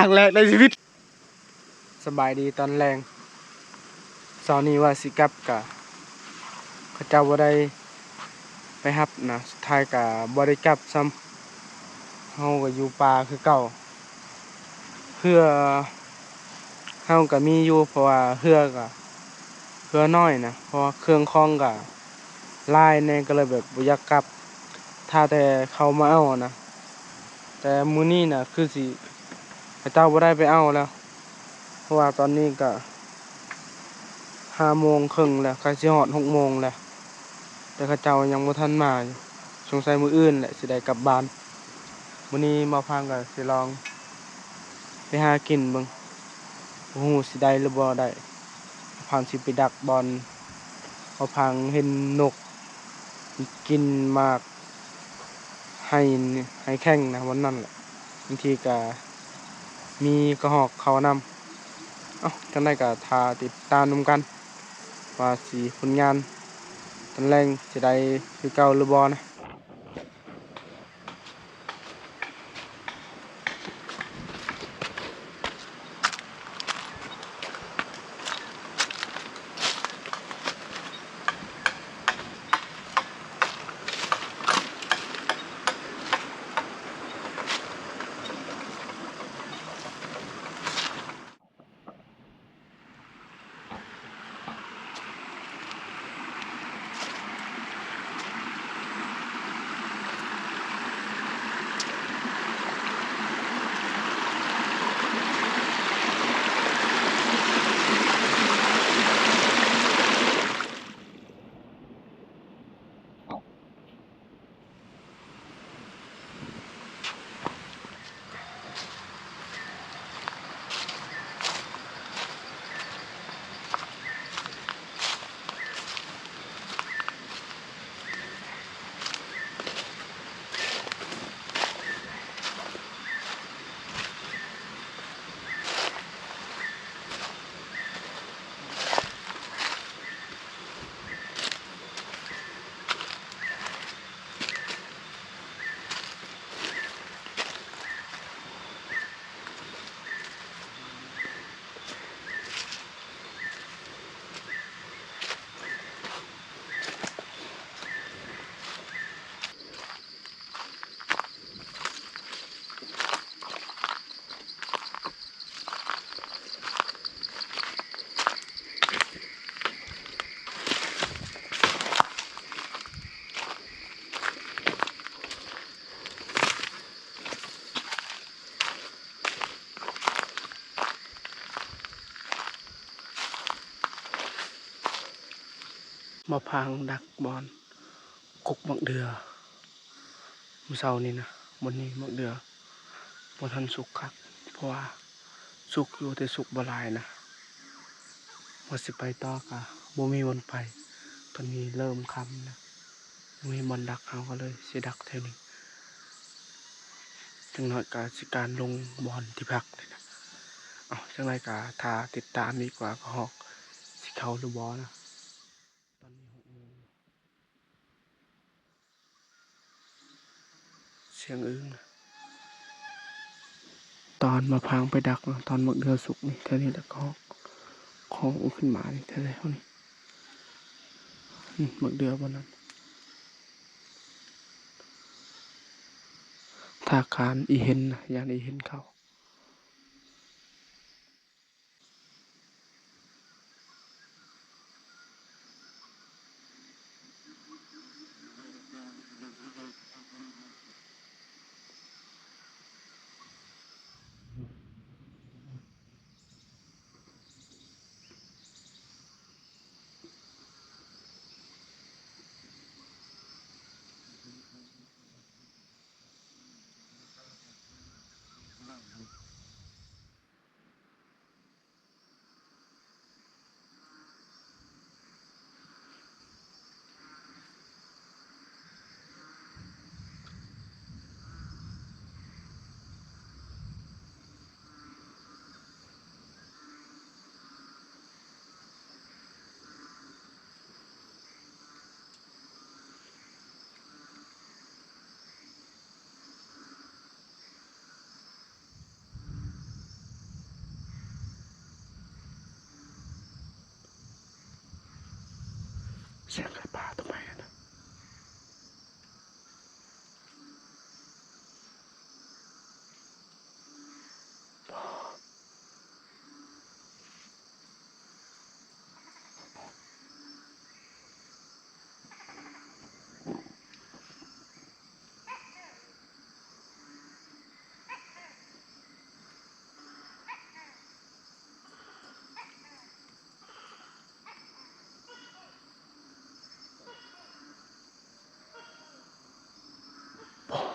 ครั้งแรกในชีวิตสบายดีตอนแรงเช้านี้ว่าสิกลับก็เขาเจ้าบ่ได้ไปรับนะสุดท้ายก็บ่ได้กลับซ้ำเฮาก็อยู่ป่าคือเก่าเรือเฮาก็มีอยู่เพราะว่าเรือน้อยนะเพราะเครื่องคองก็หลายแน่ก็เลยแบบบ่อยากกลับถ้าแต่เขามาเอานะแต่มื้อนี้น่ะคือสิเขาเจ้าบ่ได้ไปเอาแล้วเพราะว่าตอนนี้ก็5:30 นแล้วใกล้สิฮอด 6:00 นแล้วแต่เขาเจ้ายังบ่ทันมาสงสัยมื้ออื่นแหละสิได้กลับบ้านมื้อนี้มาพังก็สิลองไปหากินเบิ่งบ่ฮู้สิได้หรือบ่ได้พังสิไปดักบอนพอพังเห็นนกกินหมากให้แข้งนะวันนั้นแหละบางทีก็มีกระหอกเข้านำจังได๋ก็ท่าติดตามนำกันว่าสิผลงานตอนแรงสิได้คือเก่าหรือบ่นะมาพังดักบอนกกมักเดือมื้อเช้านี้นะมื้อนี้มักเดือบ่ทันสุกคักเพราะว่าสุกอยู่แต่สุกบ่หลายนะว่าสิไปต่อก็บ่มีวันไปตอนนี้เริ่มค่ำแล้วมีบ่อนดักเฮาก็เลยสิดักแถวนี้จังน้อยก็สิการลงบ่อนที่พักนี่นะจังได๋ก็ถ้าติดตามดีกว่าก็ฮอกสิเข้าหรือบ่นะตอนนี้ 6:00 นเสียงอึ้งตอนมาพังไปดักนะตอนมักเดือสุกนี่เท่านี้แล้วก็ของขึ้นมานี่เท่านี้มักเดือบนนั้นถ้าการอีเห็นนะอย่างอีเห็นเขา สียงไก่ป่าทำไมนะ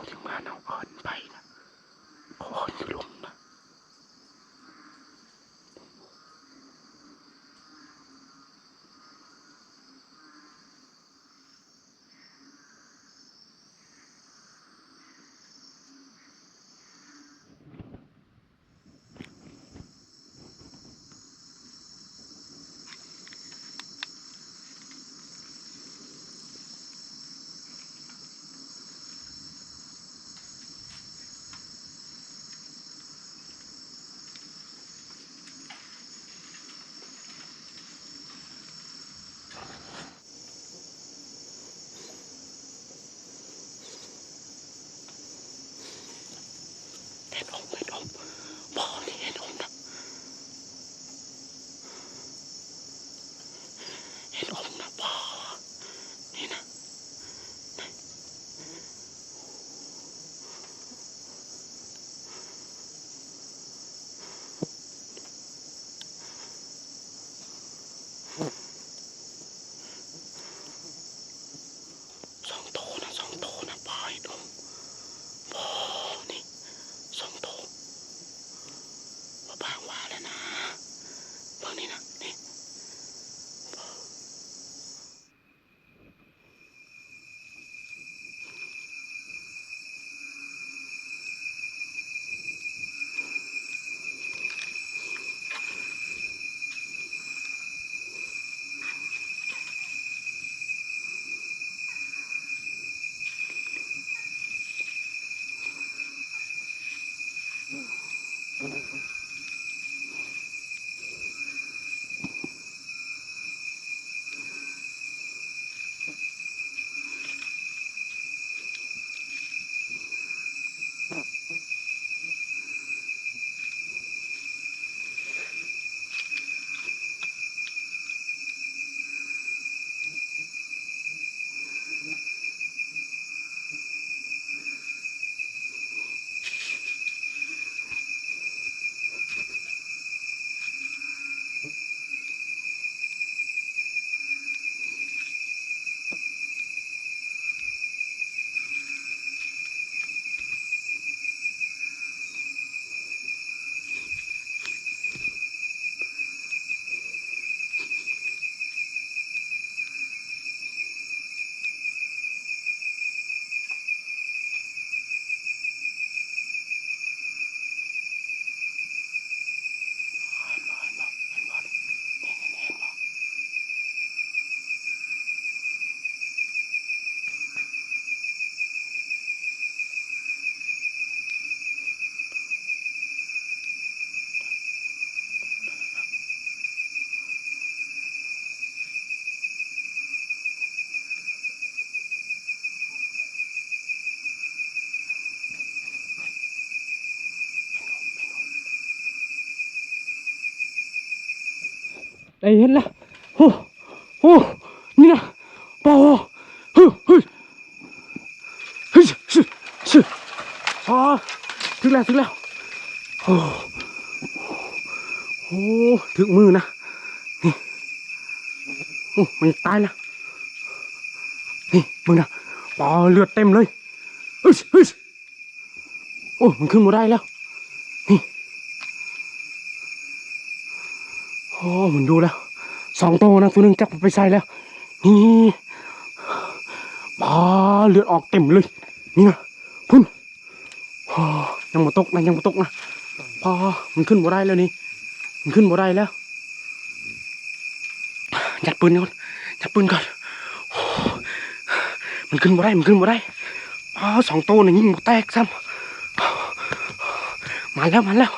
ถึงมาเอาอ่อนไปนะขออยู่ลงนะเห็นองบ่นี่เห็นองนะเห็นองนะบ่นี่นะสองโตนะบ่เห็นองบ่นี่สองโตบ่บางว่าแล้วนะเบิ่งนี่นะนี่ได้เห็นแล้วโอ้นี่นะป่าวเฮ้ยถึงแล้วโอ้ถึงมือนะนี่มันตายแล้วนี่มึงนะป่าเลือดเต็มเลยเฮ้ยโอ้มันขึ้นมาได้แล้วนี่โอ้มันดูแล้ว2 ตัวนะตัวนึงจับไปใส่แล้วนี่ป่าเลือดออกเต็มเลยนี่นะพุ่นยังมาตกนะป่ามันขึ้นมาได้แล้วนี่มันขึ้นมาได้แล้วยัดปืนก่อนมันขึ้นมาได้2 ตัวนี่ยิงหมดแตกซ้ำมาแล้ว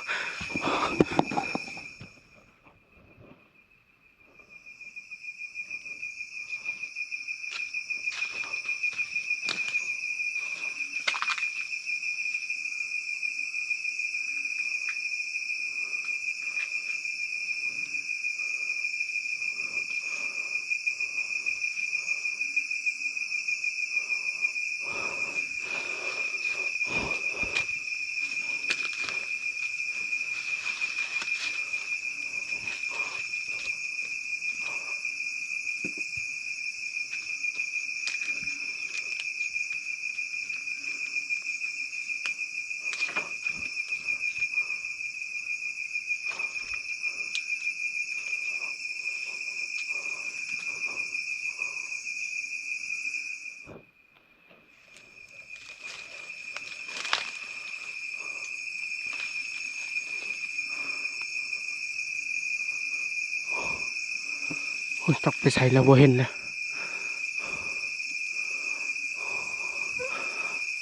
จักไปใส่แล้วบ่เห็นเลย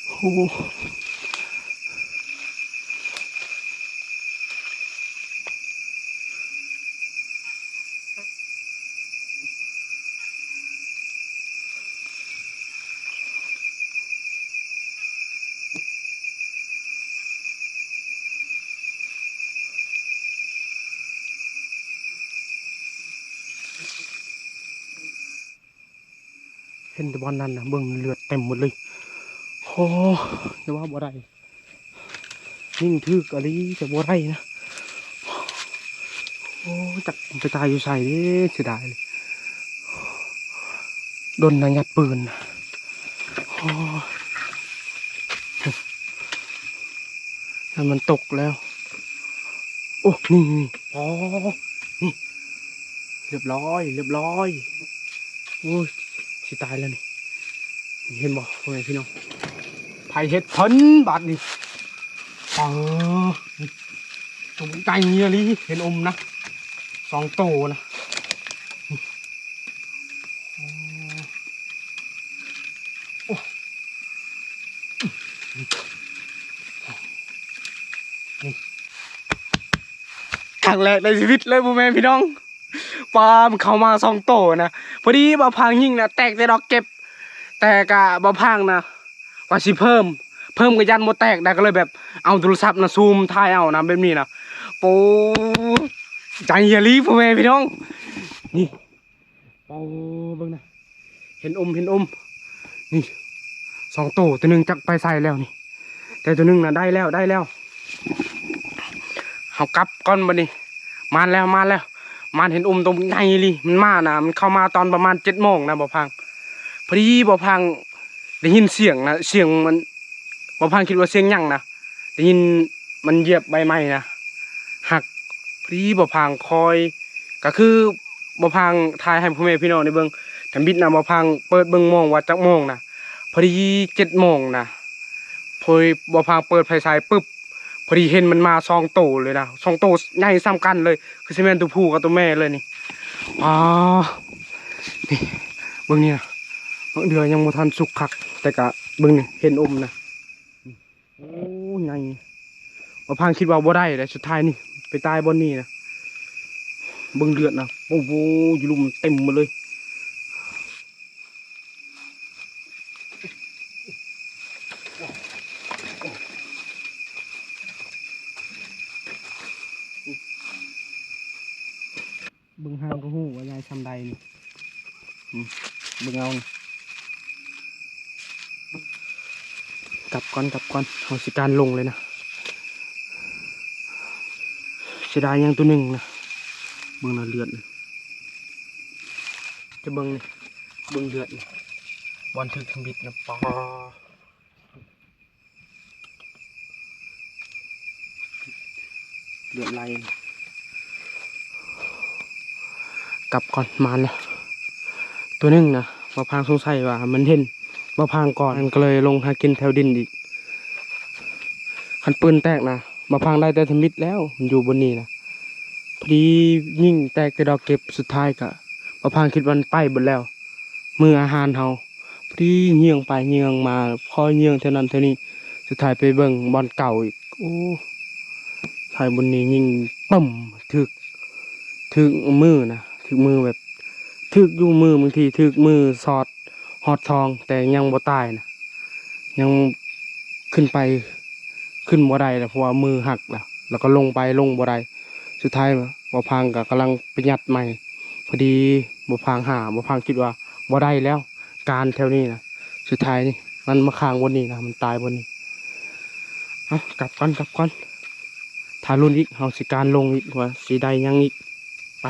โอ้เห็นแต่บอลนั้นนะเบิ่งเลือดเต็มหมดเลยโอ้ยว่าบ่ได้ยิ่งทึกอะไรจะบ่ได้นะโอ้จักไปตายอยู่ใส่เด้เสียดายเลยโดนนายยัดปืนโอ้แล้วมันตกแล้วโอ้นี่อ๋อนี่เรียบร้อยเรียบร้อยโอ้ยสิตายแล้วนี่เห็นบอกพ่อแม่พี่น้องไผ่เห็ดพันบาทนี่ตุ้มไก่เงี้ยลิเห็นอมนะ2 โตนะโอ้นี่ครั้งแรกในชีวิตเลยพ่อแม่พี่น้องปลามันเข้ามา2 โตนะพอดีบ่พังยิ่งนะแตกแต่ดอกเก็บแต่กะบ่พังนะว่าสิเพิ่มกับยันโมแตกได้ก็เลยแบบเอาโทรศัพท์นะซูมถ่ายเอานะแบบนี้นะโป้ใจเฮียลีพ่อแม่พี่น้องนี่โป้เบิ่งนะเห็นอมนี่2 โตตัวหนึ่งจักไปใส่แล้วนี่แต่ตัวหนึ่งนะได้แล้วเอากลับก้อนมาดิมาแล้วมาเห็นอมตรงไงลีมันมานะมันเข้ามาตอนประมาณ7 โมงนะบ่พังพอดีบ่พังได้ยินเสียงนะเสียงมันบ่พังคิดว่าเสียงหยังนะได้ยินมันเหยียบใบไม้นะหักพอดีบ่พังคอยก็คือบ่พังทายให้พ่อแม่พี่น้องได้เบิ่งแถมบิดนะบ่พังเปิดเบิ่งโมงว่าจักโมงนะพอดี7 โมงนะพอบ่พังเปิดไฟฉายปึ๊บพอดีเห็นมันมา2 โตเลยนะ2 โตใหญ่ซ้ำกันเลยคือสิแม่นตัวผู้กับตัวแม่เลยนี่นี่เบิ่งนี่นะบางเดือยังบ่ทันสุกคักแต่กะเบิ่งนี่เห็นอมนะโอ้ใหญ่บ่พังคิดว่าบ่ได้แต่สุดท้ายนี่ไปตายบนนี่นะเบิ่งเลือดนะโอ้โหอยู่ลุมเต็มหมดเลยเบิ่งหางก็ฮู้ว่ายายทำใดนี่เบิ่งเอานี่กลับก่อนเอาสิการลงเลยนะเสียดายยังตัวหนึ่งนะเบิ่งน่ะเลือดนะจะเบิ่งนี่เบิ่งเลือดนี่บอลถึกทำบิดนะปอเลือดไหลกลับก่อนมาแล้วตัวหนึ่งนะมาพางสงสัยว่ามันเห็นมาพางก่อนมันก็เลยลงหากินแถวดินอีกคันปืนแตกนะมาพางได้แต่ทมิดแล้วมันอยู่บนนี้นะพอดียิ่งแตกแต่ดอกเก็บสุดท้ายกะมาพางคิดวันไปหมดแล้วมืออาหารเฮาพอดีเงี่ยงไปเงี่ยงมาพอเงี่ยงเท่านั้นเท่านี้สุดท้ายไปเบิ่งบอลเก่าอีกโอ้ถ่ายบนนี้ยิ่งปั่มถึกมือนะถึกมือแบบถึกอยู่มือบางทีถึกมือสอดหอดทองแต่ยังบ่ตายนะยังขึ้นบ่ได้นะเพราะว่ามือหักแล้วก็ลงบ่ได้สุดท้ายบ่พังก็กำลังไปยัดใหม่พอดีบ่พังคิดว่าบ่ได้แล้วการแถวนี้นะสุดท้ายนี่มันมาค้างบนนี้นะมันตายบนนี้กลับก่อนถ้ารุ่นอีกเฮาสิการลงอีกว่าสิได้ยังอีกไป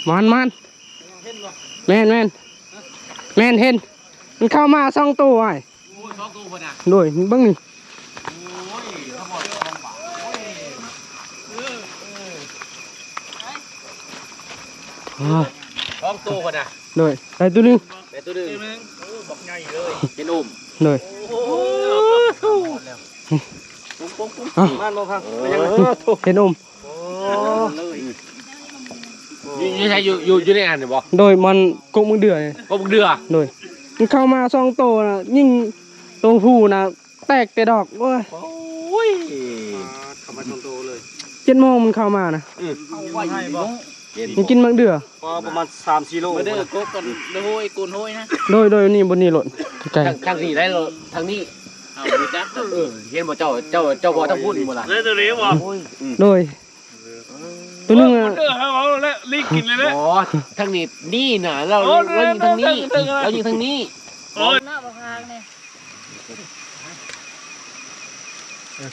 มันแม่นเห็นมันเข้ามา2ตัวไอ้โอ้ย2ตัวพุ่นน่ะโดยเบิ่งนี่โอ้ยเขาบอก2บาทโอ้ย2ตัวพุ่นน่ะโดยไปตัวนึงโอ้บักใหญ่เลยเป็นอุ้มโดยโอ้ปุ๊บบ้านบ่พังเห็นอุ้มนี่ใช่อยู่ในอันนี่บ่โดยมันกกมึงเดือโดยมันเข้ามา2ตัวน่ะยิ่งตัวผู้น่ะแตกแต่ดอกโอ้ยเข้ามา2ตัวเลย7 โมงมันเข้ามานะมันกินมังเดือประมาณ 3-4 โลเด้อกกกันโหยกูนโหยนะโดยนี่บนนี้หล่นไกลทางนี้ได้ทางนี้เอาดูจักเห็นบ่เจ้าบ่ต้องพูดบ่ล่ะตัวนี้บ่โดยตัวนึงอ่ะเอาแล้วรีบกินเลยนะอ๋อทางนี้นี่น่ะเรายิงทางนี้โอ้ยหน้าบ่พางเนี่ย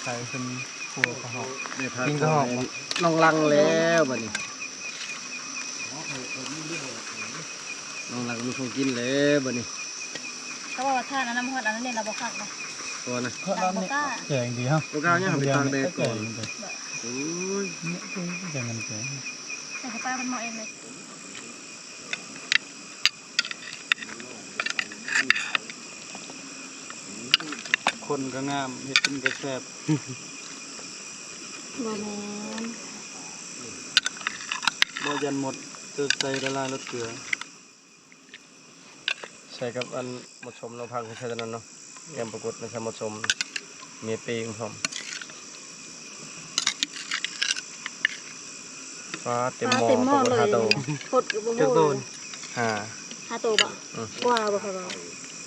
ใส่เป็นหัวกระหอบกินกระหอบลองลังแล้วบัดนี้ลองลังมีคนกินแล้วบัดนี้เขาบอกว่าท่าน้ำฮอดอันนั้นเนี่ยเราบ่คักนะตัวน่ะเราบ่กล้าแกงดีฮะบ่กล้าเนี่ยไปทางใดก่อนโอ้ยแกงมันแกงแต่ป้ามันเหมาะเองเลยคนก็งามเฮ็ดกินก็แซ่บบ่แม่นบ่ยันหมดจะใส่ละลายรสเกลือใส่กับอันหมดชมเราพังใช้ตอนนั้นเนาะแกมปรากฏในสมหมดชมมีปีงพร้อมฟ้าเต็มหม้อเลยพดบ่โหด5ตัวบ่กว่าบ่ครับ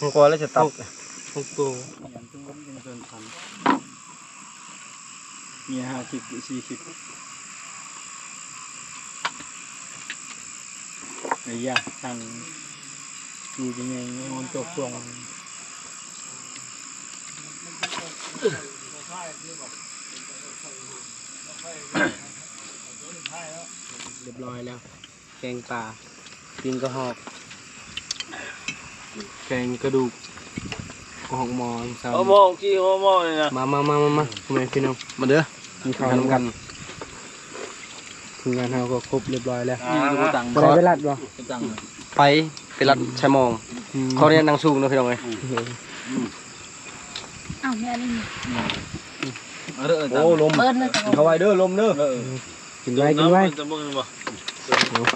มันกว่าแล้วจะตับ6ตัวมี50 40ไอ้ยาทางอยู่ยังไงมันตกลงเรียบร้อยแล้วแกงป่าปิ้งกระหอบแกงกระดูกกระหอกมอนสาวหม้อขี้หม้อเลยนะมาคุณแม่พี่น้องมาเด้อกินข้าวน้ำกันงานเราก็ครบเรียบร้อยแล้วไปรัดบ่ไปรัดใช้มองเขาเรียนนางสูงนะพี่น้องเลยอ้าวแม่นี่โอ้ลมเขาไว้เด้อลมเด้อกินไว้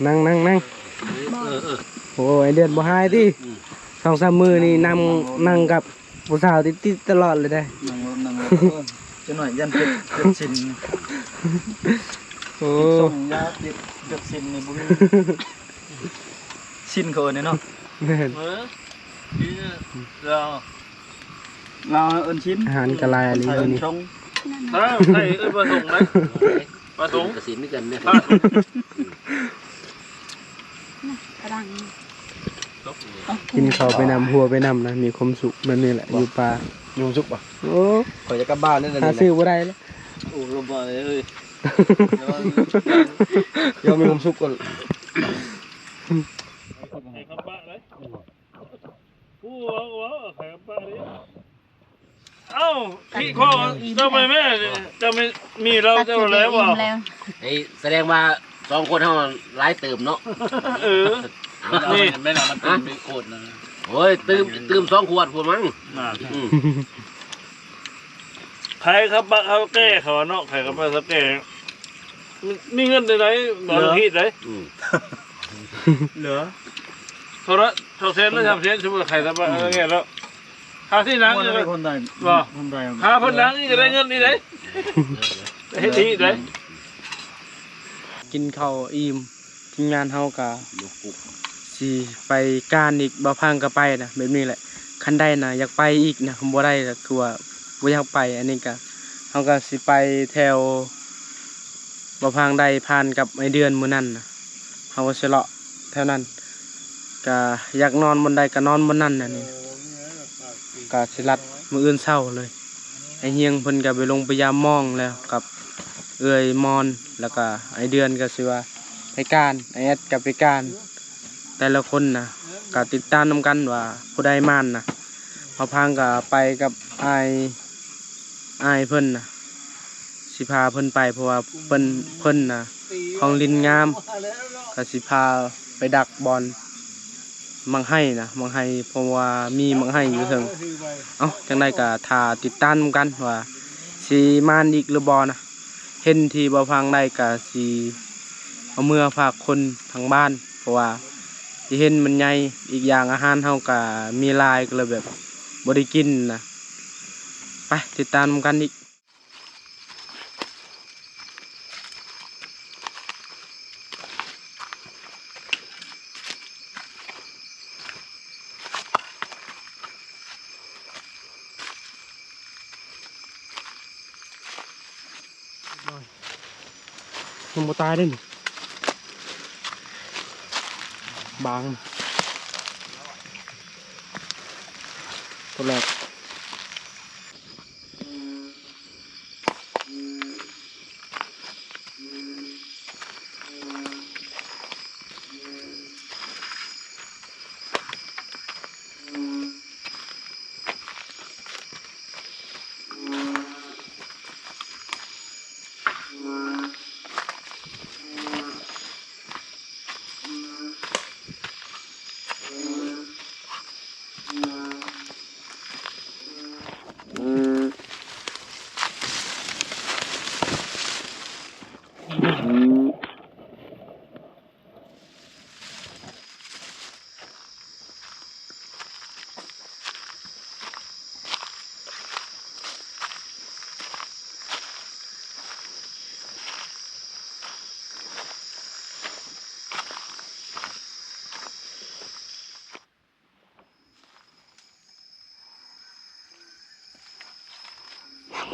นั่งโอ้ไอเดือนบ่หายที่2-3 มื้อนี่นั่งกับผู้สาวติดตลอดเลยได้นั่งจะหน่อยยันเป็ดชินโอ้ส่งยาเป็ดชินในบุรีชินเขาเนี่ยเนาะเราเอิ้นชิ้นอาหารกะลายอะไรนี่ใช่เอิ้นปลาส่งไหมปลาส่งกระสินด้วยกันเนี่ยกระดังกินข้าวไปนำหัวไปนำนะมีความสุขแบบนี้แหละอยู่ป่ามีความสุขป่ะโอ้ขอจะกลับบ้านนี่หาซื้อบ่ได้แล้วโอ้ลมบ่เลยยอมมีความสุขก่อนเอ้าพี่ข้อทำไมแม่จะไม่มีเราจะแล้ววะแสดงว่า2 คนเท่าไล่เติมเนาะนี่ไม่น่ามันเป็นโคตรนะโอ้ยตืม2 ขวดพูดมั้งใครครับบ้าเขาแก้เขาเนาะใครครับบ้าเขาแก้มีเงินได้ไหนบอลฮีดได้เหลือเขาเซ็นแล้วทำเซ็นสมมติใครทำอะไรเงี้ยแล้วหาที่นั่งจะได้คนใดว่าหาคนนั่งนี่จะได้เงินนี่ได้ให้ทีได้กินข้าวอิ่มทีมงานเฮากะสิไปการอีกบ่พังก็ไปนะแบบนี้แหละคันได้นะอยากไปอีกนะบ่ได้ก็คือว่าบ่อยากไปอันนี้ก็เฮาก็สิไปแถวบ่พังได้ผ่านกับไอเดือนมื้อนั้นนะเฮาก็สิเลาะแถวนั้นก็อยากนอนบนใดก็นอนบนนั้นน่ะนี่ก็สิลัดมื้ออื่นเช้าเลยไอเฮียงเพิ่นก็ไปลงพยายามมองแล้วกับเอื้อยมอนแล้วก็ไอเดือนก็สิว่าไป ไปการไอแอดกับไปการแต่ละคนนะก็ติดตามนำกันว่าผู้ใดม่านนะมาพังก็ไปกับไอเพิ่นนะสิพาเพิ่นไปเพราะว่าเพิ่นนะของลินงามก็สิพาไปดักบอลมังให้นะมังให้เพราะว่ามีมังให้อยู่ถึงเอ้าจังไดก็ถ้าติดตามนำกันว่าสิม่านอีกหรือบ่นะเห็นที่บ่พังได้ก็สิเอาเมื่อฝากคนทางบ้านเพราะว่าที่เห็นมันใหญ่อีกอย่างอาหารเฮาก็มีหลายก็เลยแบบบ่ได้กินนะไปติดตามกันอีกมันบ่ตายได้นี่บางตัวแรก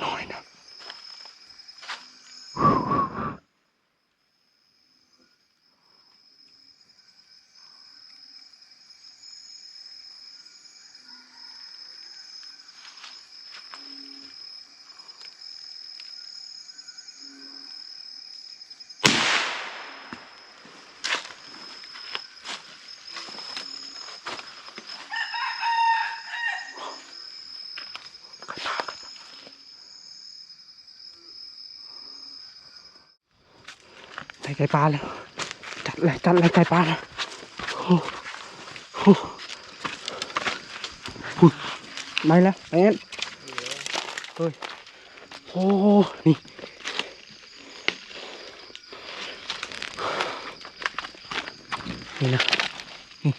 น้อยนะไก่ปลาแล้วจัดเลยไก่ปลาแล้วโอ้โหพุ่นไม่แล้วไอ้เอ็นเฮ้ยโอ้นี่นี่นะนี่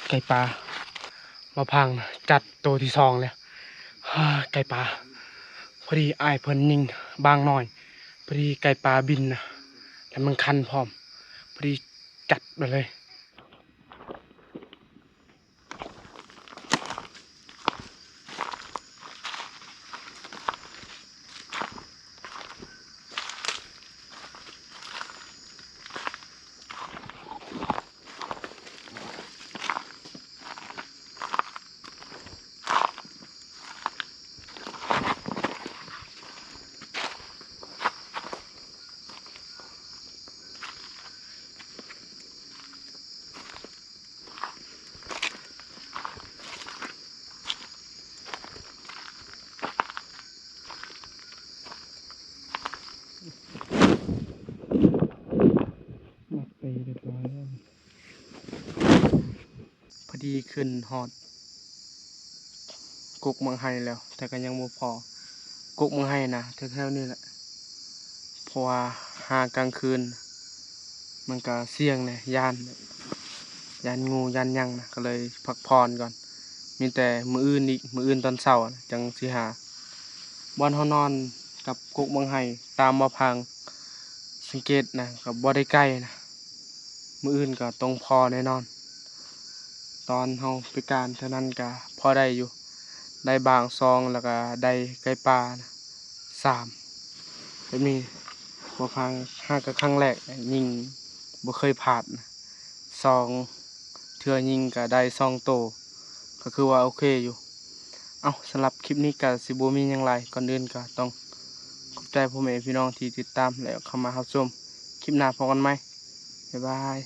ไก่ปลามาพังนะจัดตัวที่2แล้วไก่ปลาพอดีอ้ายเพิ่นยิงบางหน่อยพอดีไก่ปลาบินนะแล้วมันคันพร้อมพอดีจัดไปเลยไปเรียบร้อยแล้วพอดีขึ้นฮอดกุกเมืองไฮแล้วแต่ก็ยังบ่พอกุกเมืองไฮนะแถวๆนี่แหละเพราะว่าหากลางคืนมันก็เสี่ยงเลยยานงูยานหยังนะก็เลยพักผ่อนก่อนมีแต่มื้ออื่นตอนเช้านะจังสิหาบ่อนเฮานอนกับกุกเมืองไฮตามบ่พังสังเกตนะก็บ่ได้ใกล้นะมื้ออื่นก็ตรงพอแน่นอนตอนเฮาไปการเท่านั้นก็พอได้อยู่ได้บางซองแล้วก็ได้ไก่ปลานะ3แบบนี้บ่พังหาก็ครั้งแรกยิงบ่เคยพลาดนะซองเทื่อยิงก็ได้2โตก็คือว่าโอเคอยู่เอ้าสำหรับคลิปนี้ก็สิบ่มีหยังหลายก่อนอื่นก็ต้องขอบใจพ่อแม่พี่น้องที่ติดตามและเข้ามารับชมคลิปหน้าพบกันใหม่ บ๊ายบาย